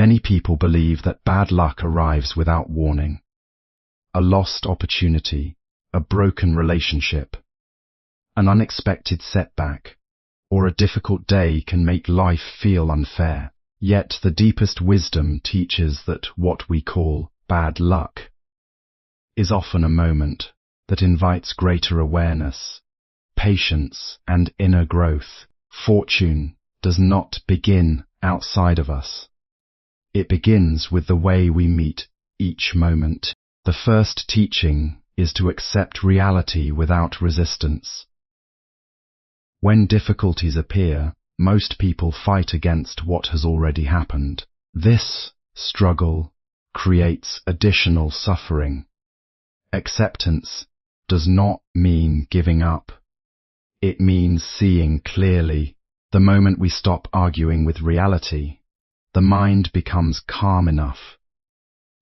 Many people believe that bad luck arrives without warning. A lost opportunity, a broken relationship, an unexpected setback, or a difficult day can make life feel unfair. Yet the deepest wisdom teaches that what we call bad luck is often a moment that invites greater awareness, patience, and inner growth. Fortune does not begin outside of us. It begins with the way we meet each moment. The first teaching is to accept reality without resistance. When difficulties appear, most people fight against what has already happened. This struggle creates additional suffering. Acceptance does not mean giving up. It means seeing clearly. The moment we stop arguing with reality, the mind becomes calm enough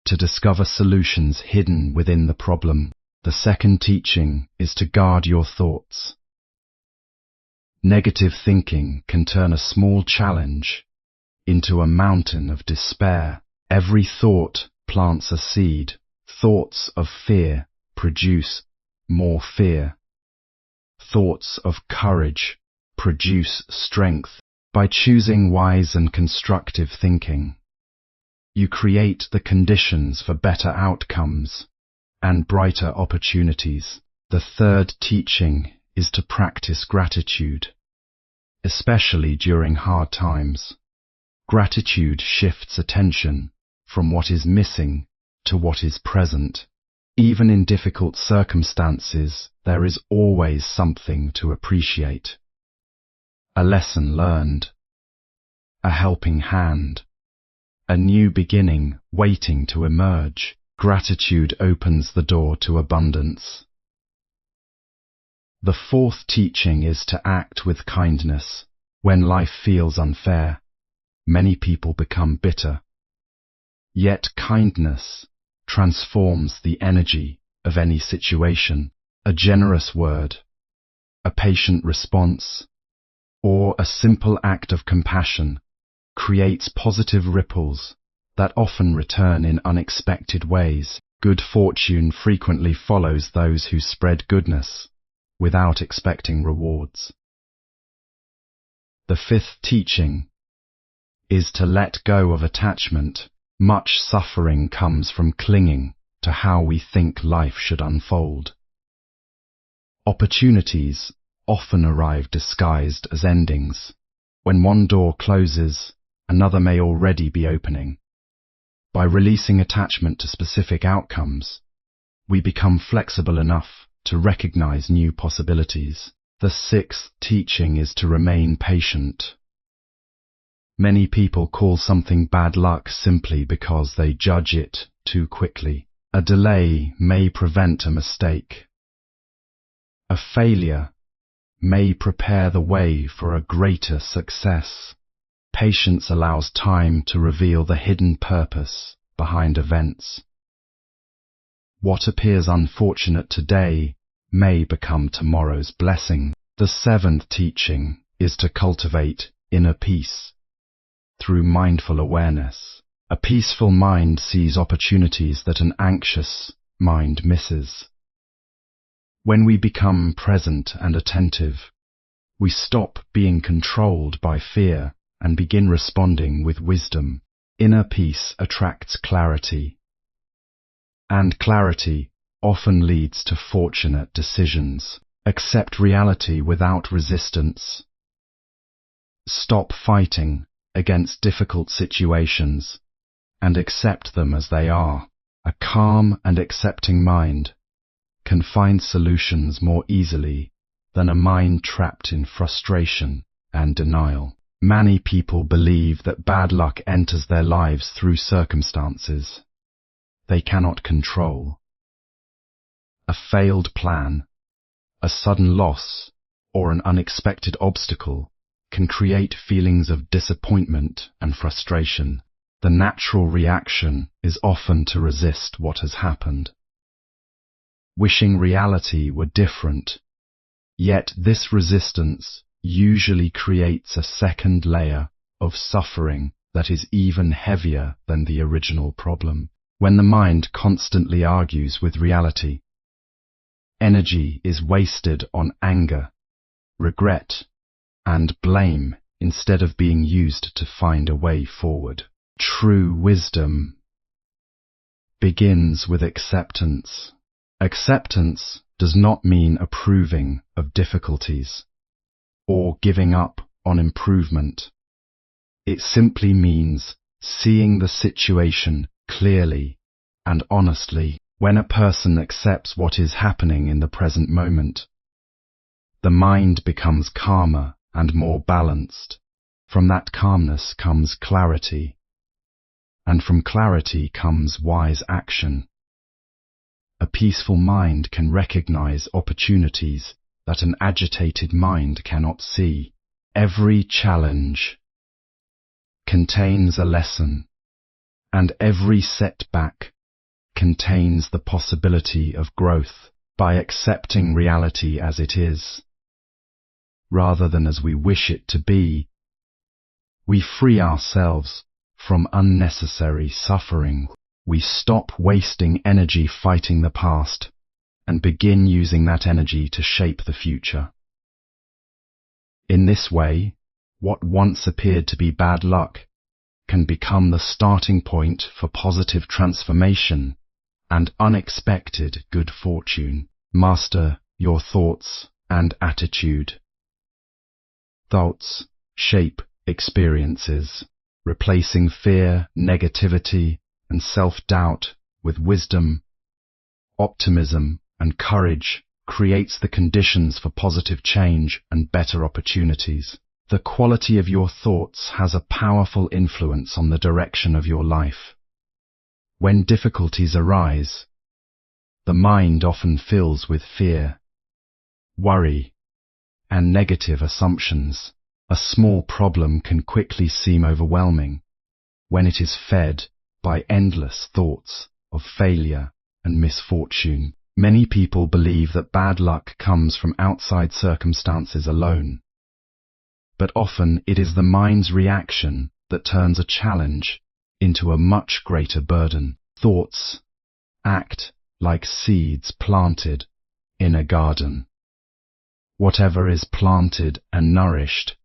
to discover solutions hidden within the problem. The second teaching is to guard your thoughts. Negative thinking can turn a small challenge into a mountain of despair. Every thought plants a seed. Thoughts of fear produce more fear. Thoughts of courage produce strength. By choosing wise and constructive thinking, you create the conditions for better outcomes and brighter opportunities. The third teaching is to practice gratitude, especially during hard times. Gratitude shifts attention from what is missing to what is present. Even in difficult circumstances, there is always something to appreciate. A lesson learned, a helping hand, a new beginning waiting to emerge. Gratitude opens the door to abundance. The fourth teaching is to act with kindness. When life feels unfair, many people become bitter. Yet kindness transforms the energy of any situation. A generous word, a patient response, or a simple act of compassion creates positive ripples that often return in unexpected ways. Good fortune frequently follows those who spread goodness without expecting rewards. The fifth teaching is to let go of attachment. Much suffering comes from clinging to how we think life should unfold. Opportunities often arrive disguised as endings. When one door closes, another may already be opening. By releasing attachment to specific outcomes, we become flexible enough to recognize new possibilities. The sixth teaching is to remain patient. Many people call something bad luck simply because they judge it too quickly. A delay may prevent a mistake. A failure may prepare the way for a greater success. Patience allows time to reveal the hidden purpose behind events. What appears unfortunate today may become tomorrow's blessing. The seventh teaching is to cultivate inner peace through mindful awareness. A peaceful mind sees opportunities that an anxious mind misses. When we become present and attentive, we stop being controlled by fear and begin responding with wisdom. Inner peace attracts clarity, and clarity often leads to fortunate decisions. Accept reality without resistance. Stop fighting against difficult situations and accept them as they are. A calm and accepting mind can find solutions more easily than a mind trapped in frustration and denial. Many people believe that bad luck enters their lives through circumstances they cannot control. A failed plan, a sudden loss, or an unexpected obstacle can create feelings of disappointment and frustration. The natural reaction is often to resist what has happened, wishing reality were different. Yet this resistance usually creates a second layer of suffering. that is even heavier than the original problem. When the mind constantly argues with reality, energy is wasted on anger, regret, and blame instead of being used to find a way forward. True wisdom begins with acceptance. Acceptance does not mean approving of difficulties or giving up on improvement. It simply means seeing the situation clearly and honestly. When a person accepts what is happening in the present moment, the mind becomes calmer and more balanced. From that calmness comes clarity, and from clarity comes wise action. A peaceful mind can recognize opportunities that an agitated mind cannot see. Every challenge contains a lesson, and every setback contains the possibility of growth. By accepting reality as it is, rather than as we wish it to be, we free ourselves from unnecessary suffering. We stop wasting energy fighting the past and begin using that energy to shape the future. In this way, what once appeared to be bad luck can become the starting point for positive transformation and unexpected good fortune. Master your thoughts and attitude. Thoughts shape experiences, replacing fear, negativity, and self-doubt with wisdom, optimism, and courage creates the conditions for positive change and better opportunities. The quality of your thoughts has a powerful influence on the direction of your life. When difficulties arise, the mind often fills with fear, worry, and negative assumptions. A small problem can quickly seem overwhelming when it is fed by endless thoughts of failure and misfortune. Many people believe that bad luck comes from outside circumstances alone, but often it is the mind's reaction that turns a challenge into a much greater burden. Thoughts act like seeds planted in a garden. Whatever is planted and nourished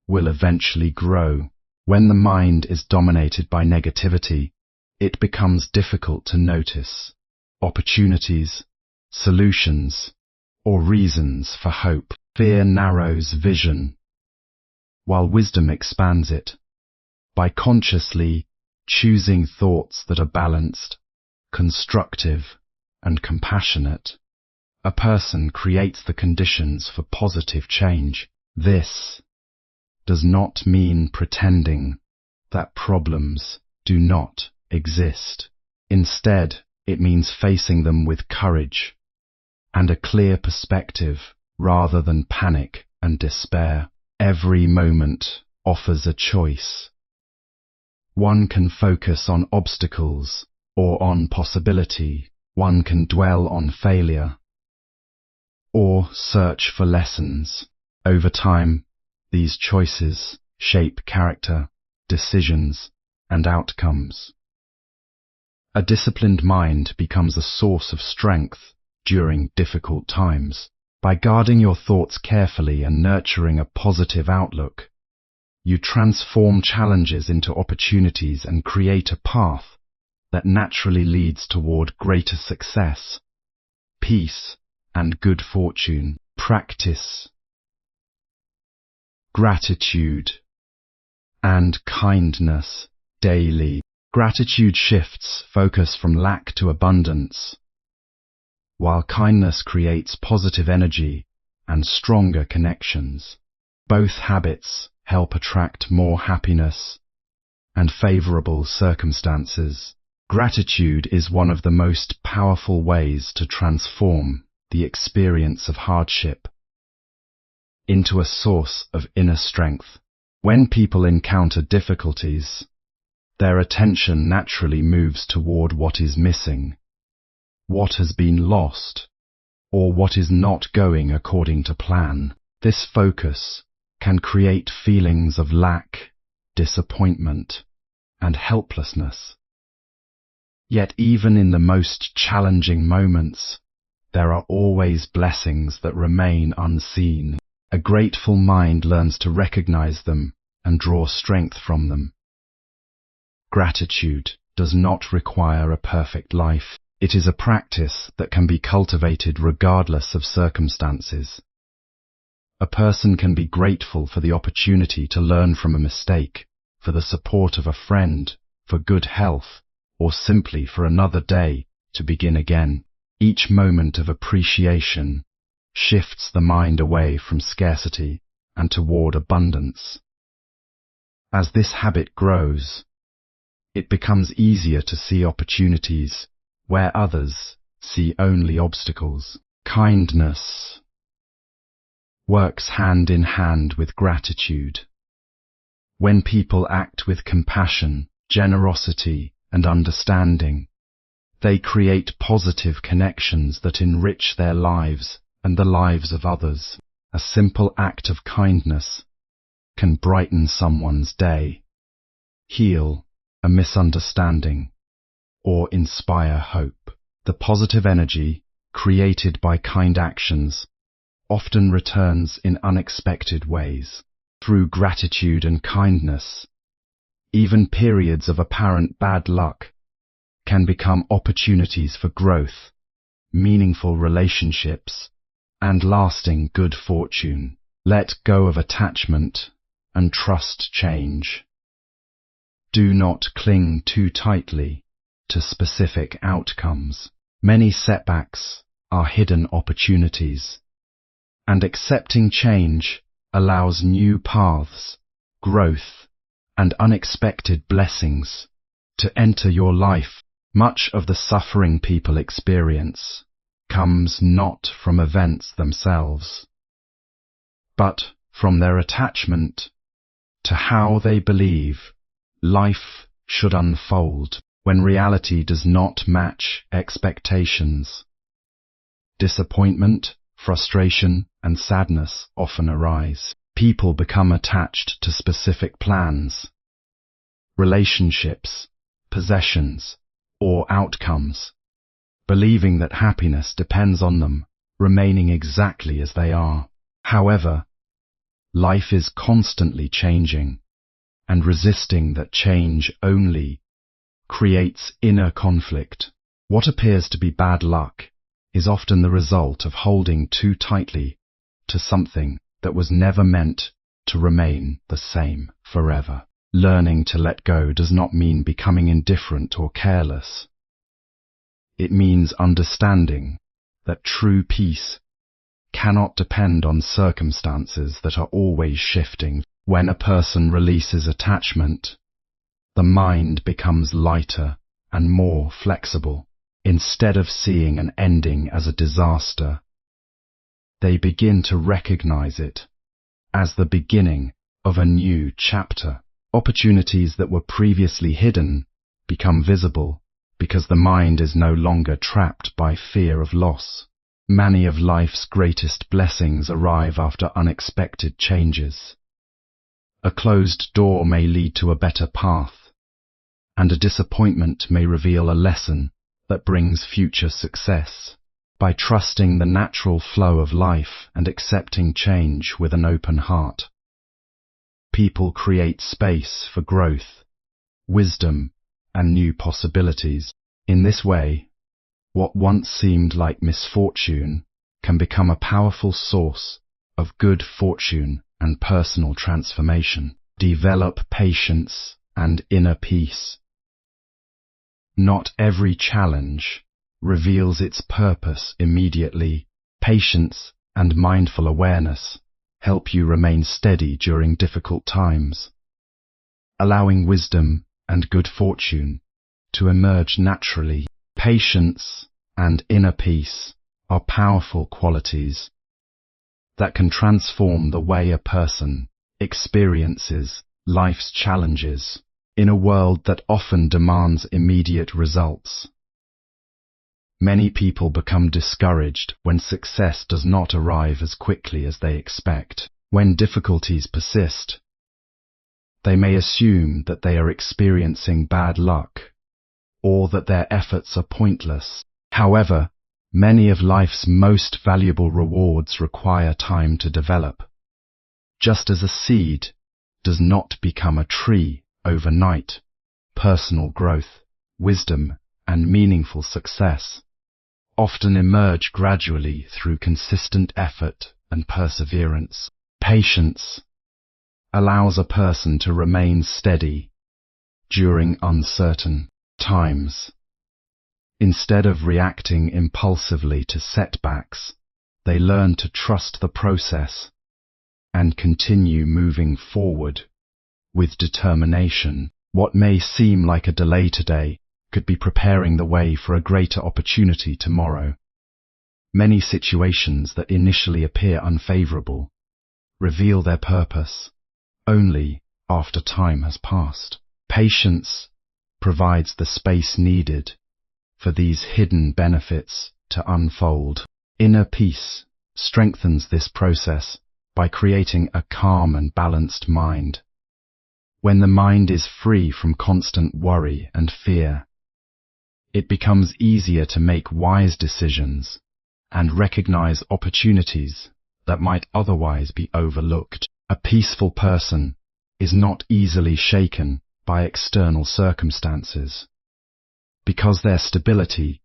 will eventually grow. When the mind is dominated by negativity, it becomes difficult to notice opportunities, solutions, or reasons for hope. Fear narrows vision, while wisdom expands it. By consciously choosing thoughts that are balanced, constructive, and compassionate, a person creates the conditions for positive change. This does not mean pretending that problems do not exist. Instead, it means facing them with courage and a clear perspective rather than panic and despair. Every moment offers a choice. One can focus on obstacles or on possibility. One can dwell on failure or search for lessons. Over time, these choices shape character, decisions, and outcomes. A disciplined mind becomes a source of strength during difficult times. By guarding your thoughts carefully and nurturing a positive outlook, you transform challenges into opportunities and create a path that naturally leads toward greater success, peace, and good fortune. Practice gratitude and kindness daily. Gratitude shifts focus from lack to abundance, while kindness creates positive energy and stronger connections. Both habits help attract more happiness and favorable circumstances. Gratitude is one of the most powerful ways to transform the experience of hardship into a source of inner strength. When people encounter difficulties, their attention naturally moves toward what is missing, what has been lost, or what is not going according to plan. This focus can create feelings of lack, disappointment, and helplessness. Yet even in the most challenging moments, there are always blessings that remain unseen. A grateful mind learns to recognize them and draw strength from them. Gratitude does not require a perfect life. It is a practice that can be cultivated regardless of circumstances. A person can be grateful for the opportunity to learn from a mistake, for the support of a friend, for good health, or simply for another day to begin again. Each moment of appreciation shifts the mind away from scarcity and toward abundance. As this habit grows, it becomes easier to see opportunities where others see only obstacles. Kindness works hand in hand with gratitude. When people act with compassion, generosity, and understanding, they create positive connections that enrich their lives and the lives of others. A simple act of kindness can brighten someone's day, heal a misunderstanding, or inspire hope. The positive energy created by kind actions often returns in unexpected ways. Through gratitude and kindness, even periods of apparent bad luck can become opportunities for growth, meaningful relationships, and lasting good fortune. Let go of attachment and trust change. Do not cling too tightly to specific outcomes. Many setbacks are hidden opportunities, and accepting change allows new paths, growth, and unexpected blessings to enter your life. Much of the suffering people experience comes not from events themselves, but from their attachment to how they believe life should unfold. When reality does not match expectations, disappointment, frustration, and sadness often arise. People become attached to specific plans, relationships, possessions, or outcomes, believing that happiness depends on them remaining exactly as they are. However, life is constantly changing, and resisting that change only creates inner conflict. What appears to be bad luck is often the result of holding too tightly to something that was never meant to remain the same forever. Learning to let go does not mean becoming indifferent or careless. It means understanding that true peace cannot depend on circumstances that are always shifting. When a person releases attachment, the mind becomes lighter and more flexible. Instead of seeing an ending as a disaster, they begin to recognize it as the beginning of a new chapter. Opportunities that were previously hidden become visible because the mind is no longer trapped by fear of loss. Many of life's greatest blessings arrive after unexpected changes. A closed door may lead to a better path, and a disappointment may reveal a lesson that brings future success. By trusting the natural flow of life and accepting change with an open heart, people create space for growth, wisdom, and new possibilities. In this way, what once seemed like misfortune can become a powerful source of good fortune and personal transformation. Develop patience and inner peace. Not every challenge reveals its purpose immediately. Patience and mindful awareness help you remain steady during difficult times, allowing wisdom and good fortune to emerge naturally. Patience and inner peace are powerful qualities that can transform the way a person experiences life's challenges. In a world that often demands immediate results, many people become discouraged when success does not arrive as quickly as they expect. When difficulties persist, They may assume that they are experiencing bad luck, or that their efforts are pointless. However, many of life's most valuable rewards require time to develop. Just as a seed does not become a tree overnight, personal growth, wisdom, and meaningful success often emerge gradually through consistent effort and perseverance. Patience allows a person to remain steady during uncertain times. Instead of reacting impulsively to setbacks, they learn to trust the process and continue moving forward with determination. What may seem like a delay today could be preparing the way for a greater opportunity tomorrow. Many situations that initially appear unfavorable reveal their purpose only after time has passed. Patience provides the space needed for these hidden benefits to unfold. Inner peace strengthens this process by creating a calm and balanced mind. When the mind is free from constant worry and fear, it becomes easier to make wise decisions and recognize opportunities that might otherwise be overlooked. A peaceful person is not easily shaken by external circumstances, because their stability